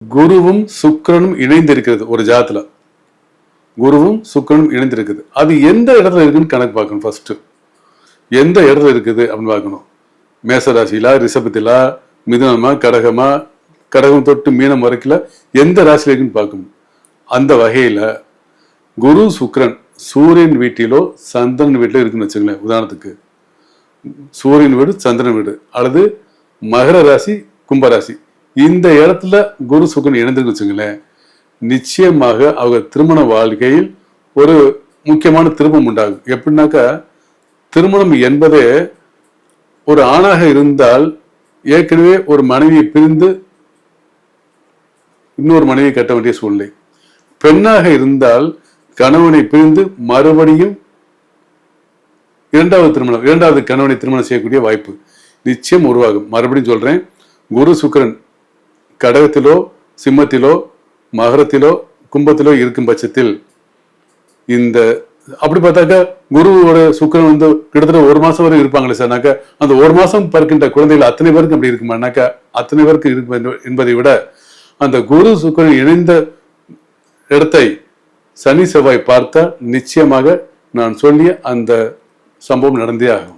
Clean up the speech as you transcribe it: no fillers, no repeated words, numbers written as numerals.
குருவும் சுக்கிரனும் இணைந்திருக்கிறது ஒரு ஜாதத்துல. குருவும் சுக்கிரனும் இணைந்திருக்குது. அது எந்த இடத்துல இருக்குன்னு கணக்கு பார்க்கணும். ஃபர்ஸ்ட் எந்த இடத்துல இருக்குது அப்படின்னு பார்க்கணும். மேசராசியிலா, ரிஷபத்திலா, மிதுனமா, கடகமா, கடகம் தொட்டு மீனம் வரைக்கும் எந்த ராசியில இருக்குன்னு பார்க்கணும். அந்த வகையில குரு சுக்கிரன் சூரியன் வீட்டிலோ சந்திரன் வீட்டிலோ இருக்குன்னு வச்சுங்களேன். உதாரணத்துக்கு சூரியன் வீடு சந்திரன் வீடு அல்லது மகர ராசி கும்பராசி, இந்த இடத்துல குரு சுக்கிரன் இணைந்துன்னு வச்சுங்களேன், நிச்சயமாக அவங்க திருமண வாழ்க்கையில் ஒரு முக்கியமான திருப்பம் உண்டாகும். எப்படின்னாக்கா, திருமணம் என்பதே ஒரு ஆணாக இருந்தால் ஏற்கனவே ஒரு மனைவியை பிரிந்து இன்னொரு மனைவியை கட்ட வேண்டிய சூழ்நிலை, பெண்ணாக இருந்தால் கணவனை பிரிந்து மறுபடியும் இரண்டாவது கணவனை திருமணம் செய்யக்கூடிய வாய்ப்பு நிச்சயம் உருவாகும். மறுபடியும் சொல்றேன், குரு சுக்கிரன் கடகத்திலோ சிம்மத்திலோ மகரத்திலோ கும்பத்திலோ இருக்கும் பட்சத்தில் இந்த அப்படி பார்த்தாக்கா குருவோட சுக்கிரன் வந்து கிட்டத்தட்ட ஒரு மாசம் வரை இருப்பாங்களே சார்னாக்கா, அந்த ஒரு மாசம் பிறக்கின்ற குழந்தைகள் அத்தனை பேருக்கு அப்படி இருக்குமானாக்கா அத்தனை பேருக்கு இருக்கு என்பதை விட அந்த குரு சுக்கிரன் இணைந்த இடத்தை சனி செவ்வாய் பார்த்தா நிச்சயமாக நான் சொல்லிய அந்த சம்பவம் நடந்தே ஆகும்.